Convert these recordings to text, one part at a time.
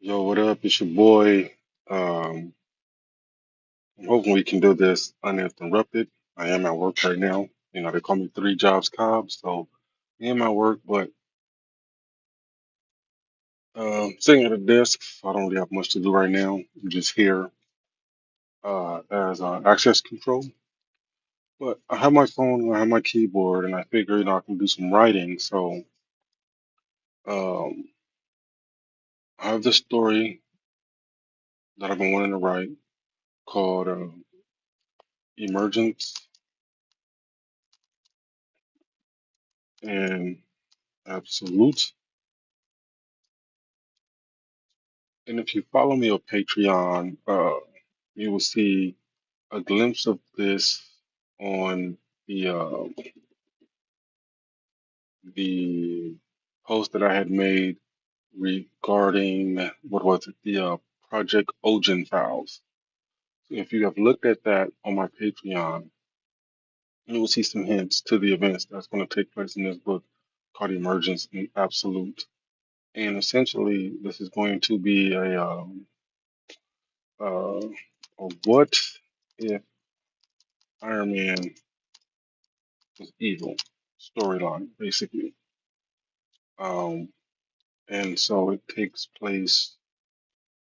Yo, what up? It's your boy. Um, I'm hoping we can do this uninterrupted. I am at work right now. You know, they call me three jobs Cobb, so I am at work, but sitting at a desk, so I don't really have much to do right now. I'm just here as access control. But I have my phone and I have my keyboard, and I figure, I can do some writing. So um, I have this story that I've been wanting to write called Emergence and Absolute. And if you follow me on Patreon, you will see a glimpse of this on the post that I had made regarding what was it, the Project Ogen files. So if you have looked at that on my Patreon, you will see some hints to the events that's going to take place in this book called Emergence Absolute. And essentially, this is going to be uh, a what if Iron Man was evil storyline, basically. Um, and so it takes place,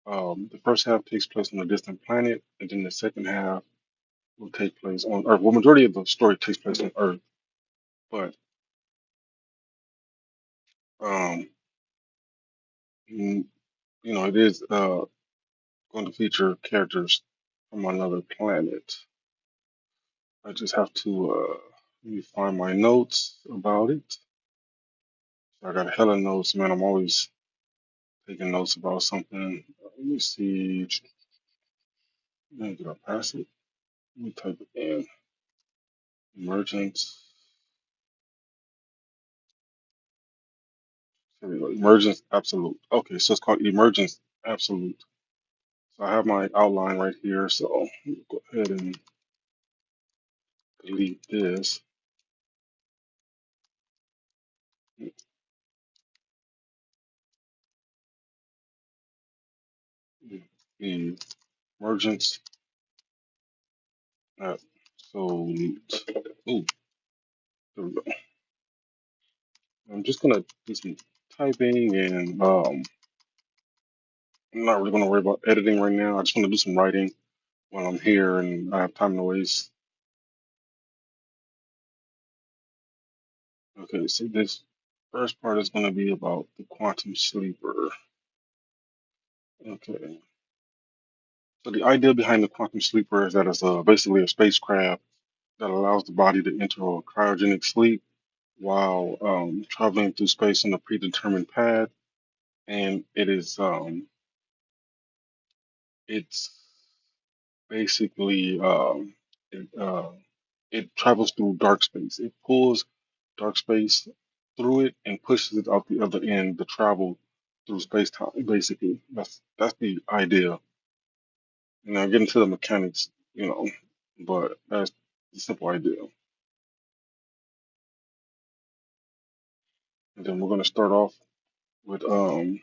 the first half takes place on a distant planet, and then the second half will take place on Earth. Well, majority of the story takes place on Earth, but um, mm, it is going to feature characters from another planet. I just have to let me find my notes about it. I got a hella notes, man. I'm always taking notes about something. Let me see. Did I pass it? Let me type it in. Emergence. Here we go. Emergence Absolute. Okay, so it's called Emergence Absolute. So I have my outline right here. So go ahead and delete this. Emergence Absolute. Ooh, there we go. I'm just gonna do some typing and I'm not really gonna worry about editing right now. I just want to do some writing while I'm here and I have time to waste. Okay, so this first part is gonna be about the quantum sleeper. Okay. So the idea behind the quantum sleeper is that it's basically a spacecraft that allows the body to enter a cryogenic sleep while traveling through space on a predetermined path, and it's basically it, uh, it travels through dark space. It pulls dark space through it and pushes it out the other end to travel through space time. Basically, that's the idea. And I'll get into the mechanics, but that's the simple idea. And then we're going to start off with the,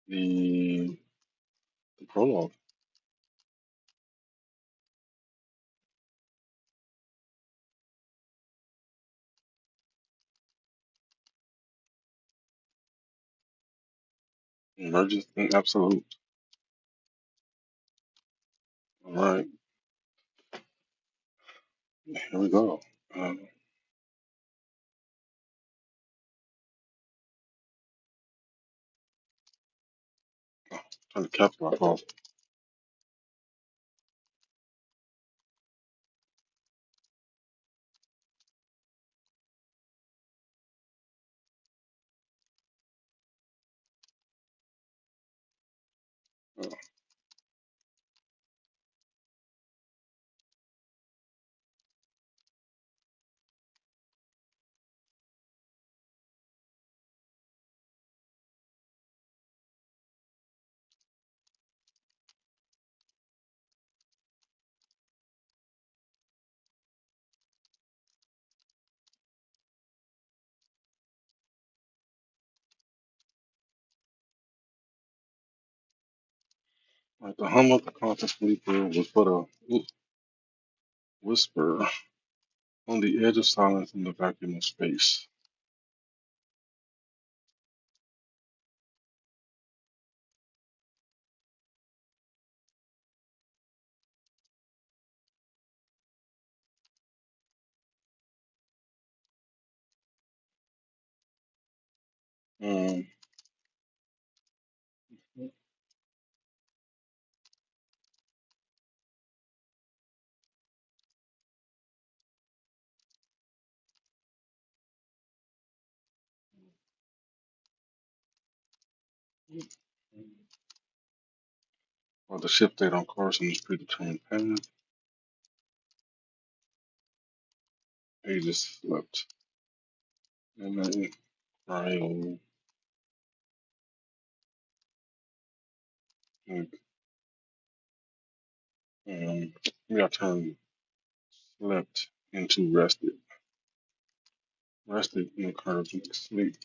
the prologue. Emergence and Absolute. All right, here we go. Um, Turn the caps lock off. Uh, Like the hum of the constant sleeper was but a whisper on the edge of silence in the vacuum of space. Um, or the ship stayed on course in its predetermined path. He just slept. And then crying. Maybe I turned slept into rested. Rested in encouraging sleep.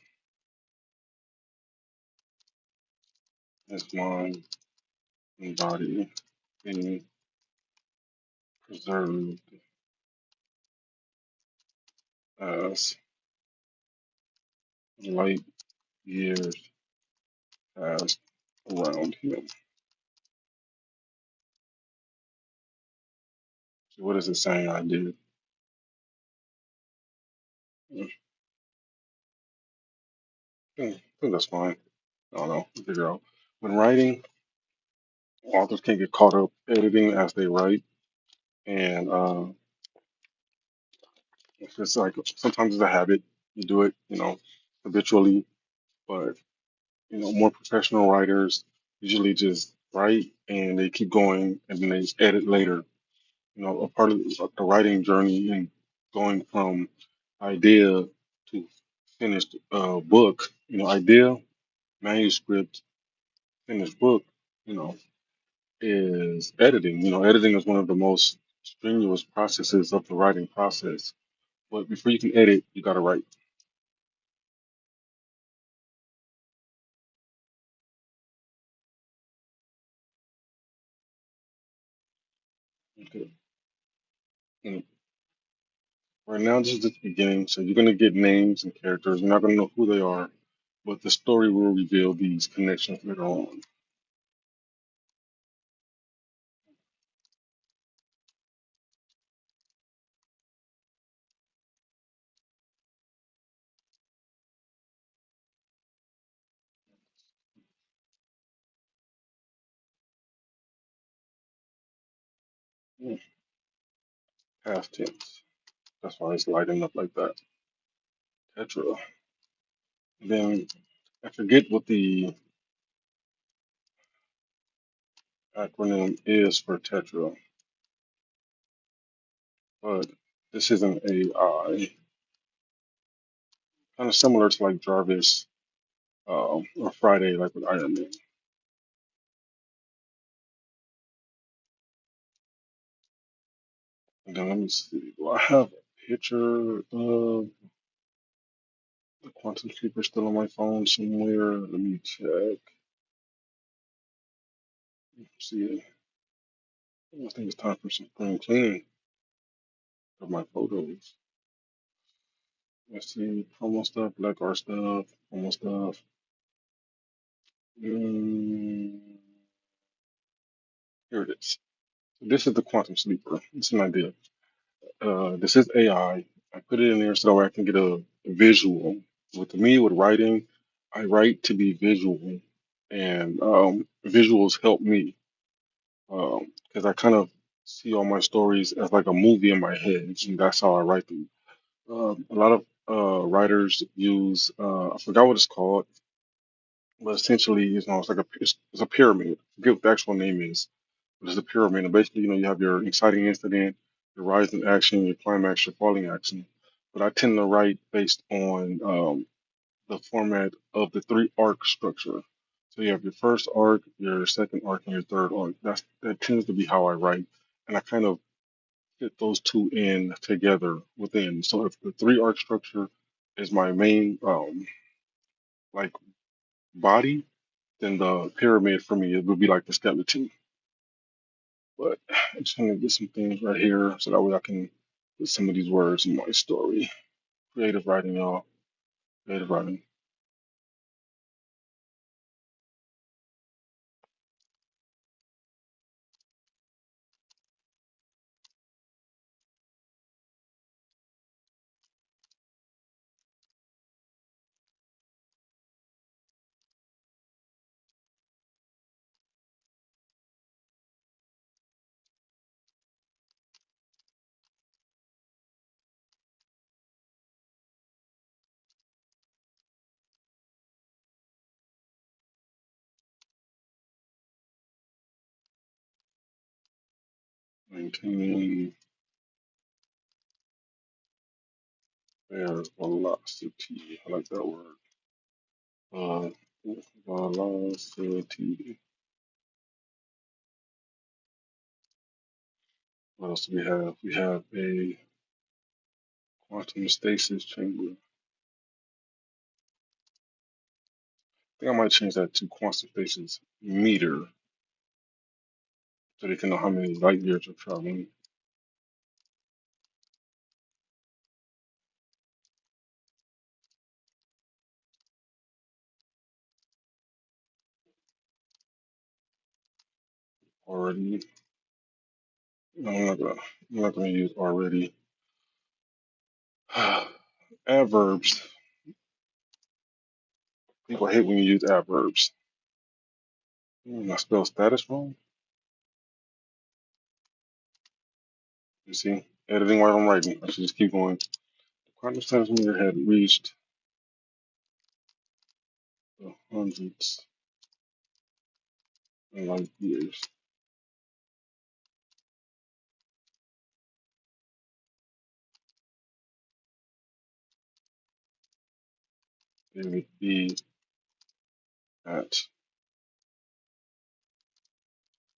His mind and body being preserved as light years passed around him. So what is it saying I did? I think that's fine. I don't know. Figure out. When writing, authors can get caught up editing as they write, and it's just like sometimes it's a habit. You do it, habitually, but more professional writers usually just write and they keep going and then they just edit later. A part of the writing journey and going from idea to finished book, idea, manuscript, finished book, you know, is editing. Editing is one of the most strenuous processes of the writing process. But before you can edit, you got to write. Okay. And right now, this is the beginning, so you're going to get names and characters. You're not going to know who they are, but the story will reveal these connections later on. Hmm, Past tense. That's why it's lighting up like that. Tetra. Then I forget what the acronym is for Tetra, but this is an AI, kind of similar to like Jarvis or Friday, like with Iron Man. And then let me see. Do I have a picture of the quantum keeper still on my phone somewhere? Let me check. See, I think it's time for some spring cleaning of my photos. Let's see, promo stuff, black art stuff, promo stuff. Mm, here it is. This is the quantum sleeper. It's an idea. This is AI. I put it in there so that way I can get a visual. With me, with writing, I write to be visual, and visuals help me because I kind of see all my stories as like a movie in my head, and that's how I write them. A lot of writers use I forgot what it's called, but essentially, it's like it's a pyramid. I forget what the actual name is, but it's a pyramid. And basically, you have your inciting incident, your rising action, your climax, your falling action. But I tend to write based on the format of the three arc structure. So you have your first arc, your second arc, and your third arc. That tends to be how I write, and I kind of fit those two in together within. So if the three arc structure is my main like body, then the pyramid for me it would be like the skeleton. But I'm just gonna get some things right here so that way I can put some of these words in my story. Creative writing, y'all. Creative writing. Maintaining their velocity. I like that word. Uh, velocity. What else do we have? We have a quantum stasis chamber. I think I might change that to quantum stasis meter so they can know how many light years you're traveling. Already. No, I'm not gonna use already. Adverbs. People hate when you use adverbs. I spell status wrong. You see, editing while I'm writing. I should just keep going. Quantum status meter had reached the hundreds of light years. They would be at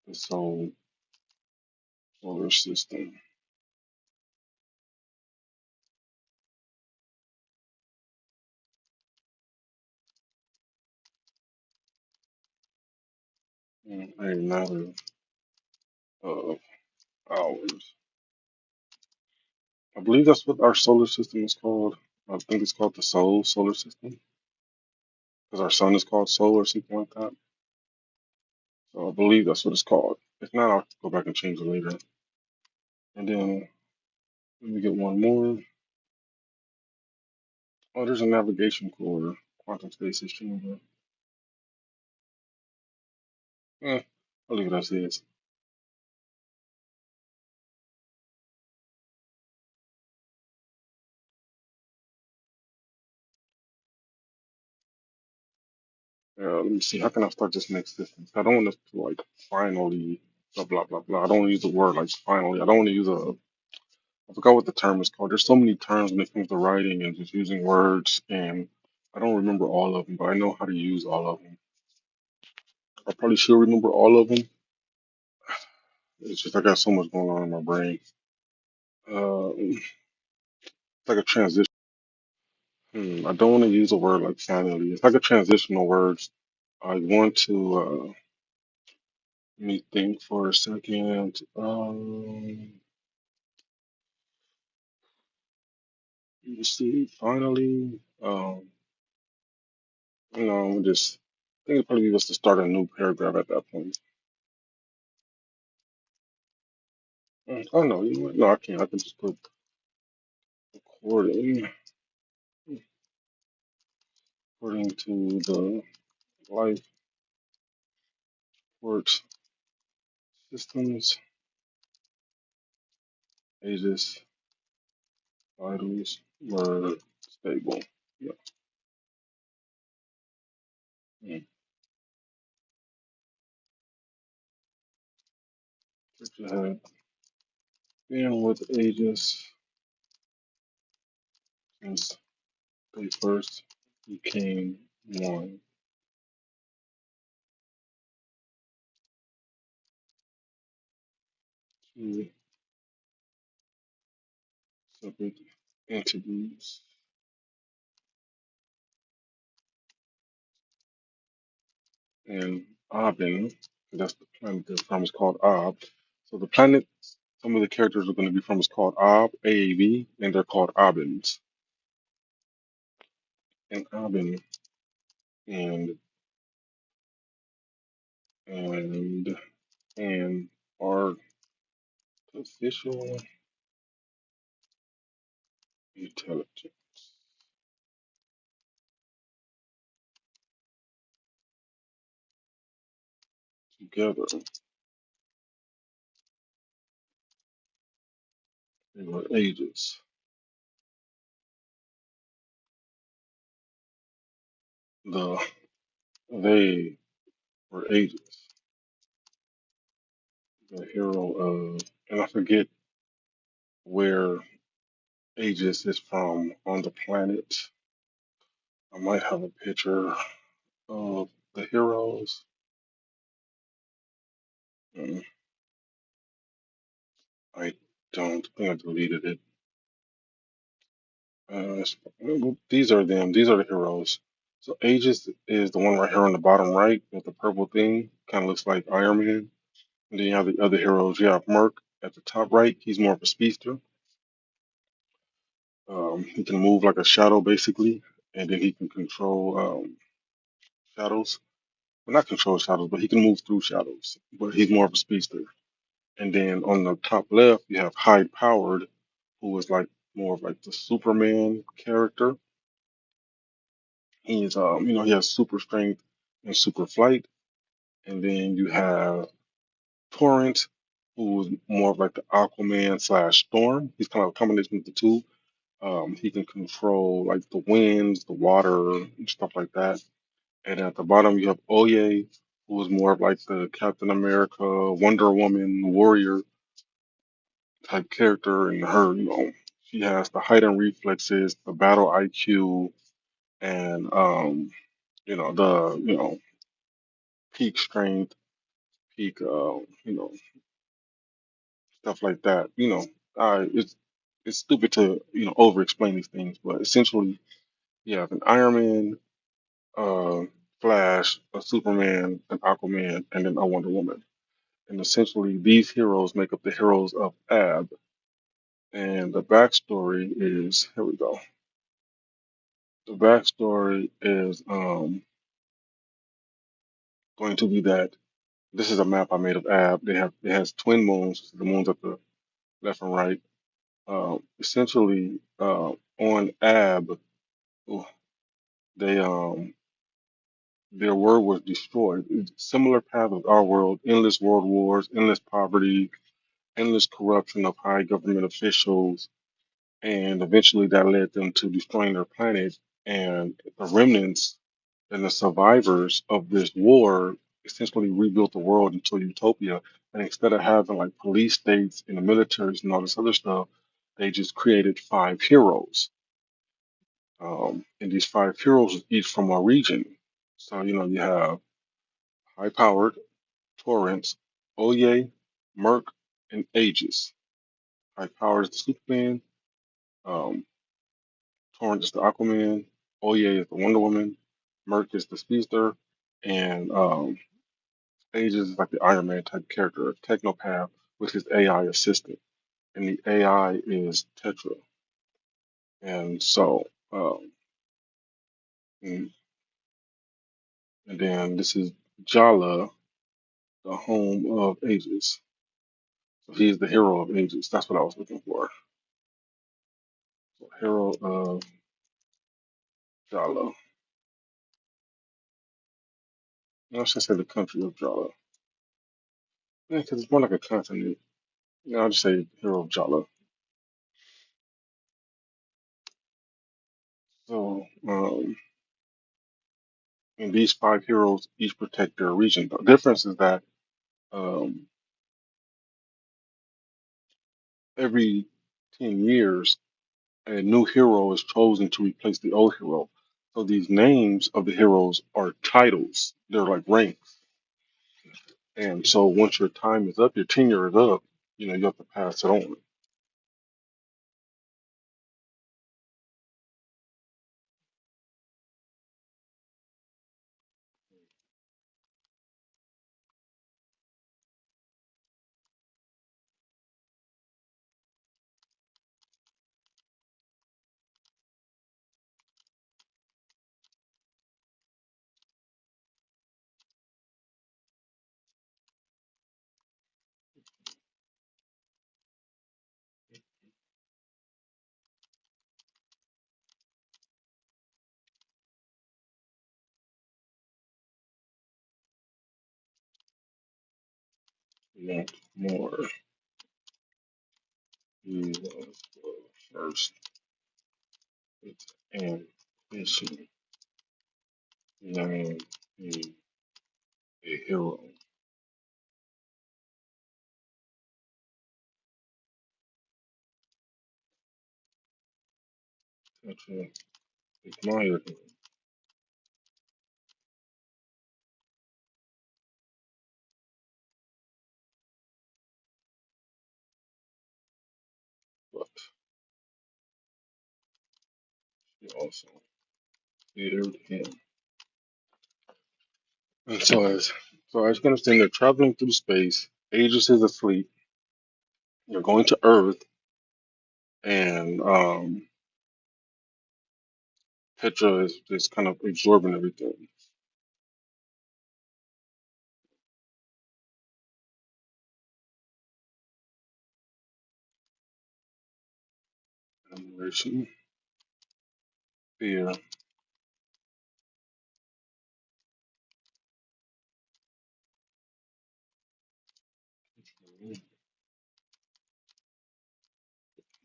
the solar system. In a matter of hours. I believe that's what our solar system is called. I think it's called the solar system because our sun is called Sol or something like that. So I believe that's what it's called. If not, I'll go back and change it later. And then let me get one more. Oh, there's a navigation core, quantum stasis chamber. Eh, I'll leave it as is. Let me see. How can I start this next sentence? I don't want this to like finally blah blah blah blah. I don't want to use the word like finally. I don't want to use a. I forgot what the term is called. There's so many terms when it comes to writing and just using words, and I don't remember all of them, but I know how to use all of them. I probably should remember all of them. It's just I got so much going on in my brain. It's like a transition. I don't want to use a word like finally. It's like a transitional word. I want to let me think for a second. You see, finally, just I think it'd probably be best to start a new paragraph at that point. Oh no, you know what? No, I can't. I can just put according according to the life support systems, ages, vitals were stable. Yeah. Mm. Which had been with ages since they first became one. Two separate entities. And Abin, that's the planet they're from, is called Ab. So the planet some of the characters are going to be from is called AAB, and they're called Abins. And Abin and and and artificial intelligence together. They were ages. The they were ages. The hero of and I forget where Aegis is from on the planet. I might have a picture of the heroes. Mm, I don't. I think I deleted it. Well, these are them. These are the heroes. So Aegis is the one right here on the bottom right with the purple thing. Kind of looks like Iron Man. And then you have the other heroes. You have Merc at the top right. He's more of a speedster. He can move like a shadow basically, and then he can control shadows. Well, not control shadows, but he can move through shadows. But he's more of a speedster. And then on the top left, you have High Powered, who is like more of like the Superman character. He's he has super strength and super flight. And then you have Torrent, who is more of like the Aquaman slash Storm. He's kind of a combination of the two. He can control like the winds, the water, and stuff like that. And at the bottom, you have Oye, who is more of like the Captain America, Wonder Woman, warrior type character. And her, she has the heightened reflexes, the battle IQ, and the peak strength, peak stuff like that. It's stupid to over explain these things, but essentially you have an Iron Man, uh, Flash, a Superman, an Aquaman, and then a Wonder Woman. And essentially these heroes make up the heroes of Ab. And the backstory is here we go. The backstory is going to be that this is a map I made of Ab. It has twin moons, the moons at the left and right. Essentially, on Ab, oh, they their world was destroyed. It's similar path of our world: endless world wars, endless poverty, endless corruption of high government officials, and eventually that led them to destroying their planet. And the remnants and the survivors of this war essentially rebuilt the world into a utopia. And instead of having like police states and the militaries and all this other stuff, they just created five heroes. And these five heroes are each from a region. So, you have high powered, Torrance, Oye, Merc, and Aegis. High powered is the Superman, um, Torrance is the Aquaman, Oye is the Wonder Woman, Merc is the Speedster, and Aegis is like the Iron Man type character, Technopath with his AI assistant. And the AI is Tetra. And so, and, and then this is Jala, the home of Aegis. So he's the hero of Aegis. That's what I was looking for. So hero of Jala. No, I should say the country of Jala. Yeah, because it's more like a continent. I'll just say hero of Jala. So, and these five heroes each protect their region. The difference is that um, every 10 years, a new hero is chosen to replace the old hero. So these names of the heroes are titles. They're like ranks. And so once your time is up, your tenure is up, you have to pass it on. We want more. He was the first with ambition, beyond being a hero. Tetra admired him, but she also feared him. And so as you can understand, they're traveling through space. Aegis is asleep. They're going to Earth, and Petra is just kind of absorbing everything. Admiration, fear,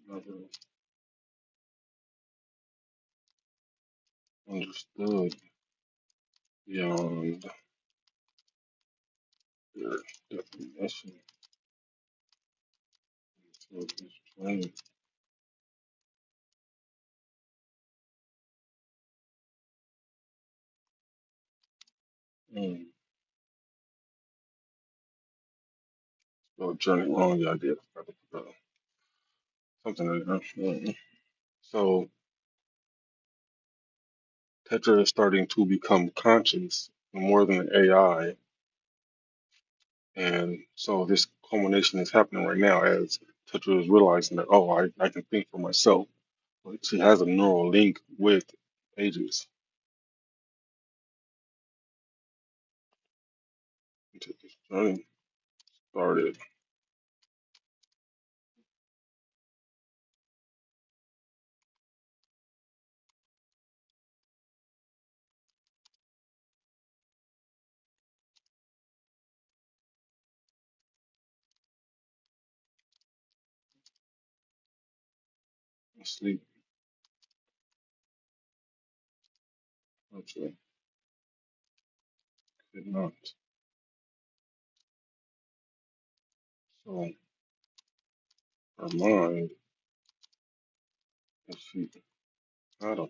never understood beyond their definition. So it's plain. Mm. So journey wrong, the idea. Something like that. Mm. So Tetra is starting to become conscious more than an AI, and so this culmination is happening right now as Tetra is realizing that I can think for myself. But she has a neural link with Aegis. Until this journey started asleep. Tetra could not. So her mind, if she had a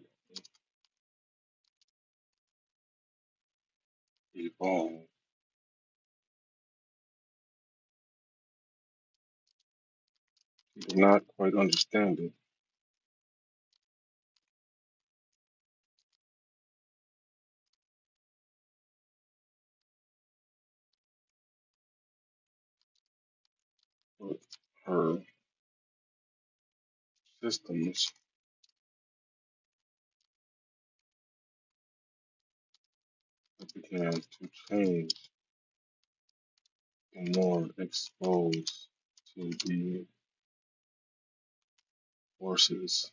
evolved, she did not quite understand it, but her systems began to change and more exposed to the forces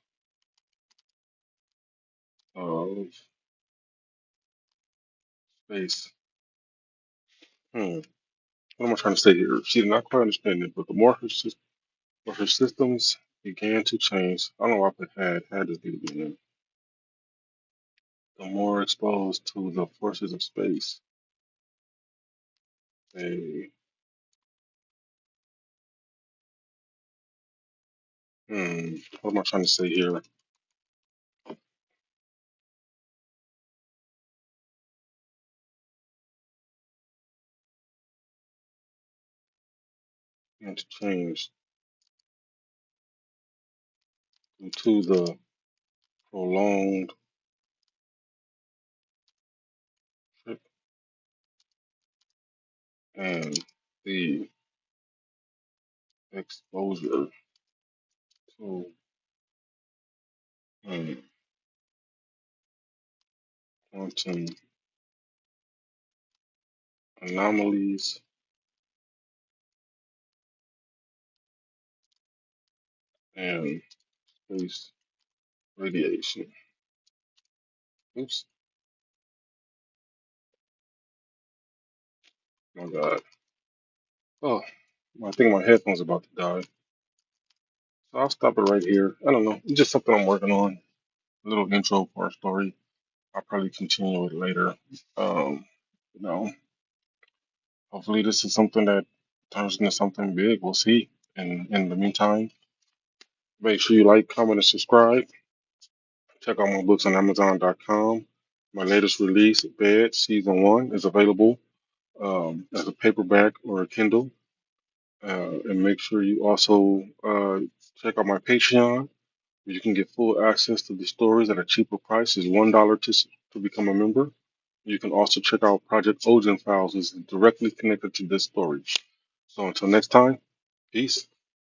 of space. What am I trying to say here? She did not quite understand it, but the more her systems began to change, I don't know why I put had this need to be in. The more exposed to the forces of space, they what am I trying to say here? Began to change due to the prolonged trip and the exposure to um, quantum anomalies and space radiation. Oops, my God. Oh. I think my headphone's about to die. So I'll stop it right here. I don't know. It's just something I'm working on. A little intro for our story. I'll probably continue it later. Um, you know, hopefully this is something that turns into something big. We'll see. And in the meantime, make sure you like, comment, and subscribe. Check out my books on Amazon.com. My latest release, Bed Season 1, is available as a paperback or a Kindle. And make sure you also check out my Patreon. You can get full access to the stories at a cheaper price. It's $1 to become a member. You can also check out Project Ozen Files, which is directly connected to this story. So until next time, peace.